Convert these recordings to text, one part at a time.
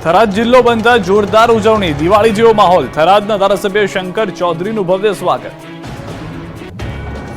થરાદ જિલ્લો બનતા જોરદાર ઉજવણી, દિવાળી જેવો માહોલ, થરાદના ધારાસભ્ય શંકર ચૌધરીનું ભવ્ય સ્વાગત।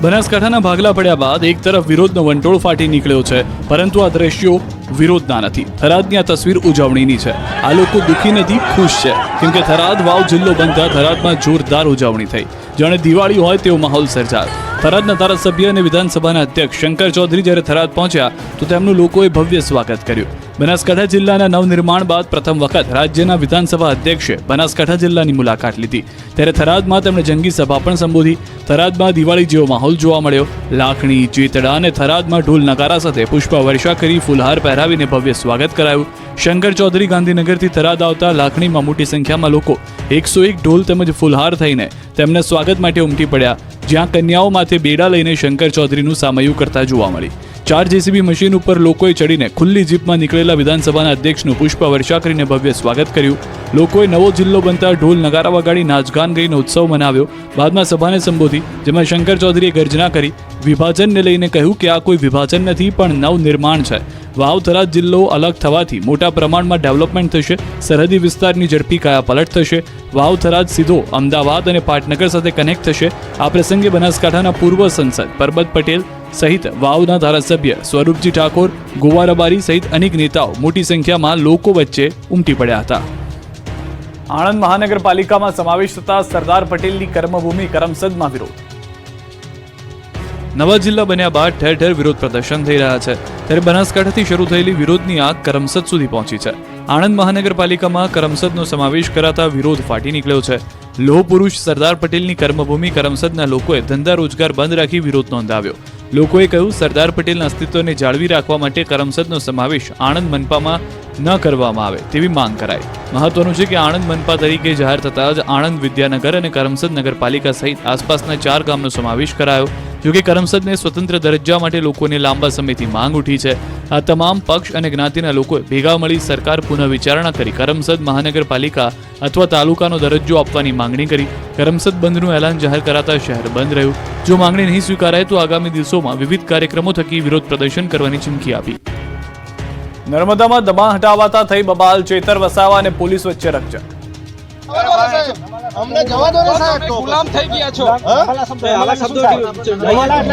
બનાસકાંઠાના ભાગલા પડ્યા બાદ એક તરફ વિરોધનો વંટોળ ફાટી નીકળ્યો છે, પરંતુ આ દ્રશ્યો વિરોધના નથી, થરાદની આ તસવીર ઉજવણીની છે। આ લોકો દુઃખી નથી, ખુશ છે, કેમ કે થરાદ વાવ જિલ્લો બનતા થરાદમાં જોરદાર ઉજવણી થઈ, જાણે દિવાળી હોય તેવો માહોલ સર્જાયો। થરાદના ધારાસભ્ય અને વિધાનસભાના અધ્યક્ષ શંકર ચૌધરી જ્યારે થરાદ પહોંચ્યા તો તેમનું લોકોએ ભવ્ય સ્વાગત કર્યું। બનાસકાંઠા જિલ્લાના નવનિર્માણ બાદ પ્રથમ વખત રાજ્યના વિધાનસભા અધ્યક્ષે બનાસકાંઠા જિલ્લાની મુલાકાત લીધી, ત્યારે થરાદમાં તેમણે જંગી સભા પણ સંબોધી। થરાદમાં દિવાળી જેવો માહોલ જોવા મળ્યો, લાખણી, ચેતડા અને થરાદમાં ઢોલ નગારા સાથે પુષ્પવર્ષા કરી ફૂલહાર પહેરાવીને ભવ્ય સ્વાગત કરાયું। શંકર ચૌધરી ગાંધીનગરથી થરાદ આવતા લાખણીમાં મોટી સંખ્યામાં લોકો 101 ઢોલ તેમજ ફૂલહાર થઈને તેમના સ્વાગત માટે ઉમટી પડ્યા, જ્યાં કન્યાઓ માથે બેડા લઈને શંકર ચૌધરીનું સામૈયું કરતા જોવા મળી। 4 જેસીબી મશીન ઉપર લોકોએ ચડીને ખુલ્લી જીપમાં નીકળેલા વિધાનસભાના અધ્યક્ષનું પુષ્પવર્ષા કરીને ભવ્ય સ્વાગત કર્યું। લોકોએ નવો જિલ્લો બનતા ઢોલ નગારા વગાડી નાચગાન કરીને ઉત્સવ મનાવ્યો। બાદમાં સભાને સંબોધી, જેમાં શંકર ચૌધરીએ ગર્જના કરી, વિભાજનને લઈને કહ્યું કે આ કોઈ વિભાજન નથી પણ નવનિર્માણ છે। વાવ થરાદ જિલ્લો અલગ થવાથી મોટા પ્રમાણમાં ડેવલપમેન્ટ થશે, સરહદી વિસ્તારની ઝડપી કાયાપલટ થશે, વાવ થરાદ સીધો અમદાવાદ અને પાટનગર સાથે કનેક્ટ થશે। આ પ્રસંગે બનાસકાંઠાના પૂર્વ સંસદ પરબત પટેલ સહિત વાવના ધારાસભ્ય સ્વરૂપજી ઠાકોર, ગોવા રબારી સહિત અનેક નેતાઓ મોટી સંખ્યામાં લોકો વચ્ચે ઉમટી પડ્યા હતા। આણંદ મહાનગરપાલિકામાં સમાવેશ થતા સરદાર પટેલની કર્મભૂમિ કરમસદમાં વિરોધ। નવા જિલ્લા બન્યા બાદ ઠેર ઠેર વિરોધ પ્રદર્શન થઈ રહ્યા છે, ત્યારે બનાસકાંઠાથી શરૂ થયેલી વિરોધની આગ કરમસદ સુધી પહોંચી છે। આણંદ મહાનગરપાલિકામાં કરમસદનો સમાવેશ કરાતા વિરોધ ફાટી નીકળ્યો છે। લોહ પુરુષ સરદાર પટેલની કર્મભૂમિ કરમસદના લોકોએ ધંધા રોજગાર બંધ રાખી વિરોધ નોંધાવ્યો। લોકોએ કહ્યું, સરદાર પટેલના અસ્તિત્વને જાળવી રાખવા માટે કરમસદનો સમાવેશ આણંદ મનપામાં ન કરવામાં આવે તેવી માંગ કરાઈ। મહત્વનું છે કે આણંદ મનપા તરીકે જાહેર થતાં જ આણંદ, વિદ્યાનગર અને કરમસદ નગરપાલિકા સહિત આસપાસના 4 ગામનો સમાવેશ કરાયો। જોકે કરમસદને સ્વતંત્ર દરજ્જા માટે લોકોની લાંબા સમયથી માંગ ઉઠી છે। આ તમામ પક્ષ અને જ્ઞાતિના લોકોએ ભેગા મળી સરકાર પુનઃ વિચારણા કરી કરમસદ મહાનગરપાલિકા અથવા તાલુકાનો દરજ્જો આપવાની માંગણી કરી। કરમસદ બંધનું એલાન જાહેર કરાતા શહેર બંધ રહ્યું। જો માંગણી નહીં સ્વીકારાય તો આગામી દિવસોમાં વિવિધ કાર્યક્રમો થકી વિરોધ પ્રદર્શન કરવાની ચીમકી આપી। નર્મદામાં દબાણ હટાવાતા થઈ બબાલ, ચેતર વસાવા અને પોલીસ વચ્ચે રકઝક। અમને જવા દો ને સાહેબ, તો ગુલામ થઈ ગયા છો। આવા શબ્દો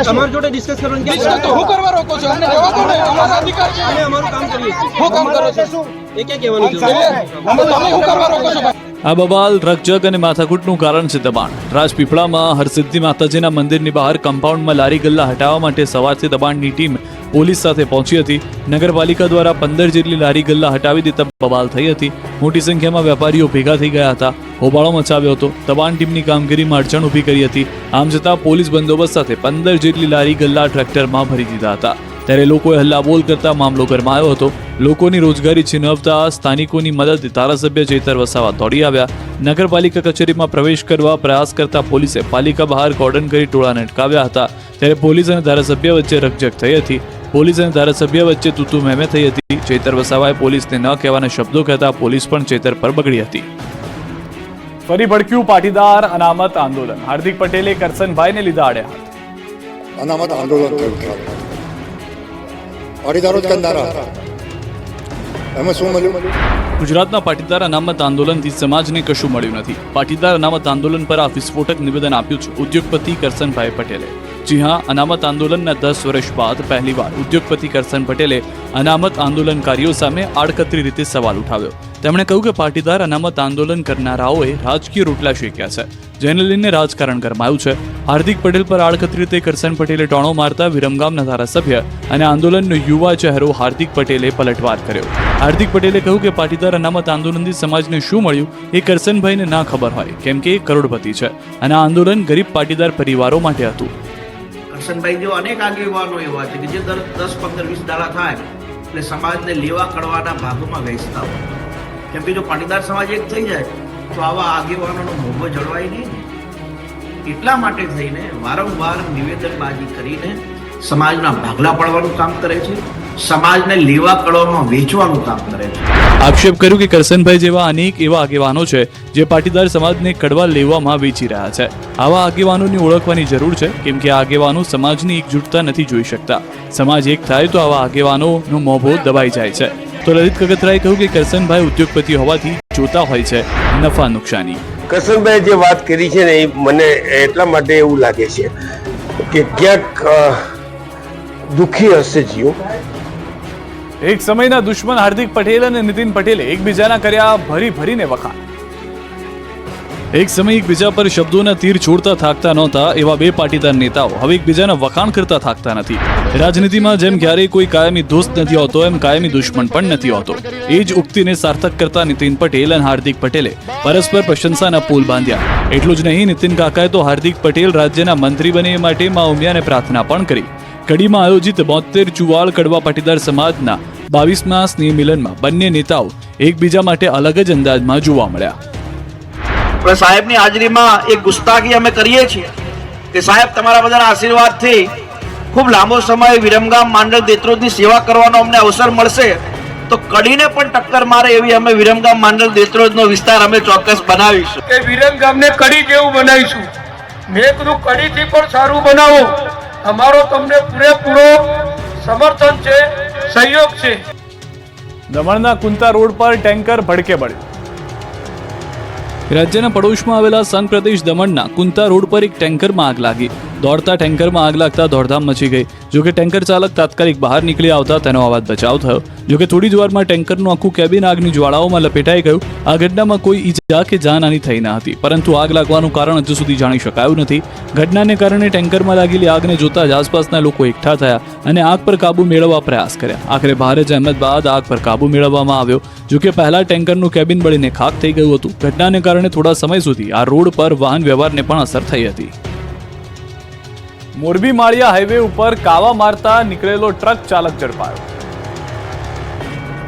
તમારી જોડે ડિસ્કસ કરવાનું કે તો હું કરવા રોકો છો? અમને જવા દો ને, અમારો અધિકાર છે, અમે અમારું કામ કરીએ છીએ। હું કામ કરો છો એ કે કહેવાનું છે? તમે હું કરવા રોકો છો? આ બબાલ, રકઝક અને માથાકૂટનું કારણ છે દબાણ। રાજપીપળામાં હરસિદ્ધિ માતાજીના મંદિરની બહાર કમ્પાઉન્ડમાં લારી ગલ્લા હટાવવા માટે સવારથી દબાણની ટીમ પોલીસ સાથે પહોંચી હતી। નગરપાલિકા દ્વારા 15 જેટલી લારી ગલ્લા હટાવી દેતા બબાલ થઈ હતી। મોટી સંખ્યામાં વેપારીઓ ભેગા થઈ ગયા હતા, હોબાળો મચાવ્યો હતો, દબાણ ટીમની કામગીરીમાં અડચણ ઊભી કરી હતી। આમ છતાં પોલીસ બંદોબસ્ત સાથે 15 જેટલી લારી ગલ્લા ટ્રેક્ટરમાં ભરી દીધા હતા, ત્યારે લોકોએ હલ્લાબોલ કરતા મામલો ગરમાયો હતો। લોકોની રોજગારી છીનવતા સ્થાનિકોની મદદથી ધારાસભ્ય ચેતર વસાવા દોડી આવ્યા। નગરપાલિકા કચેરીમાં પ્રવેશ કરવા પ્રયાસ કરતા પોલીસે પાલિકા બહાર કોર્ડન કરી ટોળાને અટકાવ્યા હતા, ત્યારે પોલીસ અને ધારાસભ્ય વચ્ચે રકઝક થઈ હતી। પોલીસ અને ધારાસભ્ય વચ્ચે તૂતુ મેમે થઈ હતી। ચેતર વસાવાએ પોલીસને ન કહેવાના શબ્દો કહેતા પોલીસ પણ ચેતર પર બગડી હતી। ફરી ભડક્યું પાટીદાર અનામત આંદોલન, હાર્દિક પટેલે કરસનભાઈને લીધા આડે હાથ। અનામત આંદોલન પાટીદારો જ કરનારા, એમાં શું મળ્યું? ગુજરાતના પાટીદાર અનામત આંદોલનથી સમાજને કશું મળ્યું નથી। પાટીદાર અનામત આંદોલન પર આ વિસ્ફોટક નિવેદન આપ્યું છે ઉદ્યોગપતિ કરસનભાઈ પટેલે। જી હા, અનામત આંદોલનના 10 વર્ષ બાદ પહેલીવાર ઉદ્યોગપતિ કરસન પટેલે અનામત આંદોલનકારીઓ સામે આડકતરી રીતે સવાલ ઉઠાવ્યો। તેમણે કહ્યું કે પાટીદાર અનામત આંદોલન કરનારાઓએ રાજકીય રોટલા શેક્યા છે, જેને લઈને રાજકારણ ગરમાયું છે। હાર્દિક પટેલ પર આડકતરી રીતે કરસન પટેલે ટોણો મારતા વિરમગામના ધારાસભ્ય અને આંદોલનનો યુવા ચહેરો હાર્દિક પટેલે પલટવાર કર્યો। હાર્દિક પટેલે કહ્યું કે પાટીદાર અનામત આંદોલનથી સમાજને શું મળ્યું એ કરસનભાઈને ના ખબર હોય, કેમ કે એ કરોડપતિ છે અને આ આંદોલન ગરીબ પાટીદાર પરિવારો માટે હતું। કરસનભાઈ જેવા અનેક આગેવાનો એવા છે કે જે દર 10, 15, 20 દાડા થાય એટલે સમાજને લેવા કડવાના ભાગોમાં વહેંચતા હોય, કેમ કે જો પાટીદાર સમાજ એક થઈ જાય તો આવા આગેવાનોનો મોભો જળવાય નહીં। એટલા માટે થઈને વારંવાર નિવેદનબાજી કરીને સમાજના ભાગલા પાડવાનું કામ કરે છે, સમાજને લેવા કડવામાં વેચવાનું કામ કરે છે। આક્ષેપ કર્યો કે કરસનભાઈ જેવા અનેક એવા આગેવાનો છે જે પાટીદાર સમાજને કડવા લેવામાં વેચી રહ્યા છે. આવા આગેવાનોની ઓળખવાની જરૂર છે, કેમ કે આ આગેવાનો સમાજની એકજૂટતા નથી જોઈ શકતા. સમાજ એક થાય તો આવા આગેવાનોનો મોભો દબાઈ જાય છે. તો લલિત કગથરાએ કહ્યું કે કરસનભાઈ ઉદ્યોગપતિ હોવાથી જોતા હોય છે નફા નુકસાની. કરસનભાઈ જે વાત કરી છે ને એ મને એટલા માટે એવું લાગે છે કે ક્યાંક દુઃખી હશે જીવ. એક સમયના દુશ્મન હાર્દિક પટેલ અને નીતિન પટેલે એકબીજાના કર્યા ભરીને વખાણ. એક સમય એકબીજા પર શબ્દોના તીર છોડતા થાકતા નહોતા એવા બે પાટીદાર નેતાઓ હવે એકબીજાના વખાણ કરતા થાકતા નથી. રાજનીતિમાં જેમ ક્યારેય કોઈ કાયમી દોસ્ત નથી હોતો, એમ કાયમી દુશ્મન પણ નથી હોતો. એ જ ઉક્તિને સાર્થક કરતા નીતિન પટેલ અને હાર્દિક પટેલે પરસ્પર પ્રશંસાના પુલ બાંધ્યા. એટલું જ નહીં, નીતિન કાકાએ તો હાર્દિક પટેલ રાજ્યના મંત્રી બને એ માટે મા ઉમિયાને પ્રાર્થના પણ કરી. કડીમાં આયોજિત 72 ચુવાળ કડવા પાટીદાર સમાજના 22મા સ્નેહ મિલનમાં બંને નેતાઓ એકબીજા માટે અલગ જ અંદાજમાં જોવા મળ્યા. પણ સાહેબની હાજરીમાં એક ગુસ્તાખી અમે કરીએ છીએ કે સાહેબ તમારા બધાના આશીર્વાદથી ખૂબ લાંબો સમય વિરમગામ માંડલ દેત્રોજની સેવા કરવાનો અમને અવસર મળશે તો કડીને પણ ટક્કર મારે એવી અમે વિરમગામ માંડલ દેત્રોજનો વિસ્તાર અમે ચોક્કસ બનાવીશું. કે વિરમગામને કડી જેવું બનાવીશું. મેં કીધું કડીથી પણ સારું બનાવો. અમારો તમને પૂરેપૂરો સમર્થન છે, સહયોગ છે. દમણના કુંતા રોડ પર ટેન્કર ભડકે બળ્યું. રાજ્યના પડોશમાં આવેલા સંઘ પ્રદેશ દમણના કુંતા રોડ પર એક ટેન્કરમાં આગ લાગી. દોડતા ટેન્કરમાં આગ લાગતા દોડધામ મચી ગઈ. જોકે ટેન્કર ચાલક તાત્કાલિક બહાર નીકળી આવતા તેનો અવાજ બચાવ થયો. જોકે થોડી જ વારમાં ટેન્કરનું આખું કેબિન આગની જ્વાળાઓમાં લપેટાઈ ગયું. આ ઘટનામાં કોઈ ઈજા કે જાનહાની થઈ ન હતી, પરંતુ આગ લાગવાનું કારણ હજુ સુધી જાણી શકાયું નથી. ઘટનાને કારણે ટેન્કરમાં લાગેલી આગને જોતા જ આસપાસના લોકો એકઠા થયા અને આગ પર કાબુ મેળવવા પ્રયાસ કર્યા. આખરે ભારે જહેમત બાદ આગ પર કાબુ મેળવવામાં આવ્યો. જોકે પહેલા ટેન્કરનું કેબિન બળીને ખાખ થઈ ગયું હતું. ઘટનાને કારણે થોડા સમય સુધી આ રોડ પર વાહન વ્યવહારને પણ અસર થઈ હતી. મોરબી માળિયા હાઈવે ઉપર કાવા મારતા નીકળેલો ટ્રક ચાલક ઝડપાયો.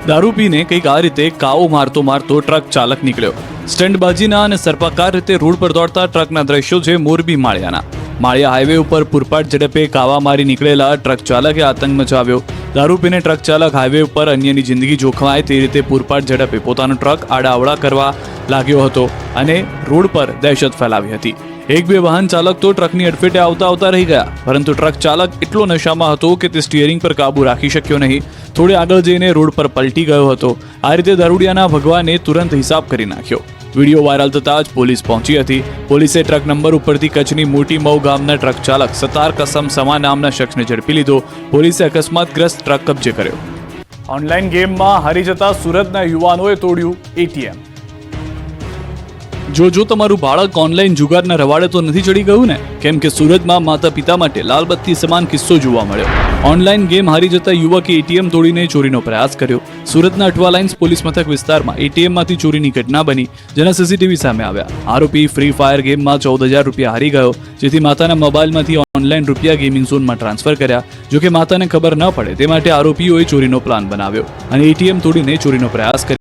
દારૂ પીને કંઈક આ રીતે કાવો મારતો ટ્રક ચાલક નીકળ્યો. સ્ટંટબાજીના અને સર્પાકાર રીતે રોડ પર દોડતા ટ્રકના દ્રશ્યો છે મોરબી માળિયાના. માળિયા હાઈવે ઉપર પૂરપાટ ઝડપે કાવા મારી નીકળેલા ટ્રક ચાલકે આતંક મચાવ્યો. દારૂ પીને ટ્રક ચાલક હાઈવે ઉપર અન્યની જિંદગી જોખમાય તે રીતે પૂરપાટ ઝડપે પોતાનો ટ્રક આડાઅવળા કરવા લાગ્યો હતો અને રોડ પર દહેશત ફેલાવી હતી. એક બે વાહન ચાલક તો ટ્રકની અડફેટે આવતા રહી ગયા, પરંતુ ટ્રક ચાલક એટલો નશામાં હતો કે તે સ્ટીયરિંગ પર કાબુ રાખી શક્યો નહીં. થોડે આગળ જઈને રોડ પર પલટી ગયો હતો. આ રીતે દારૂડિયાના ભગવાને તુરંત હિસાબ કરી નાખ્યો. વિડીયો વાયરલ થતાં જ પોલીસ પહોંચી હતી. પોલીસે ટ્રક નંબર ઉપરથી કચ્છની મોટી મઉ ગામના ટ્રક ચાલક સતાર કસમ સમા નામના શખ્સને ઝડપી લીધો. પોલીસે અકસ્માતગ્રસ્ત ટ્રક કબજે કર્યો. ઓનલાઈન ગેમમાં હારી જતા સુરતના યુવાનોએ તોડ્યું એટીએમ. જો તમારું બાળક ઓનલાઈન જુગારના રવાડે તો નથી ચડી ગયું ને? કેમ કે સુરતમાં માતા પિતા માટે લાલબત્તી સમાન કિસ્સો જોવા મળ્યો. ઓનલાઈન ગેમ હારી જતા યુવકે એટીએમ તોડીને ચોરીનો પ્રયાસ કર્યો. સુરતના અટવા લાઇન્સ પોલીસ મથક વિસ્તારમાં એટીએમમાંથી ચોરીની ઘટના બની, જેના સીસીટીવી સામે આવ્યા. આરોપી ફ્રી ફાયર ગેમમાં 14,000 રૂપિયા હારી ગયો, જેથી માતાના મોબાઈલમાંથી ઓનલાઈન રૂપિયા ગેમિંગ ઝોનમાં ટ્રાન્સફર કર્યા. જોકે માતાને ખબર ન પડે તે માટે આરોપીઓએ ચોરીનો પ્લાન બનાવ્યો અને એટીએમ તોડીને ચોરીનો પ્રયાસ કર્યો.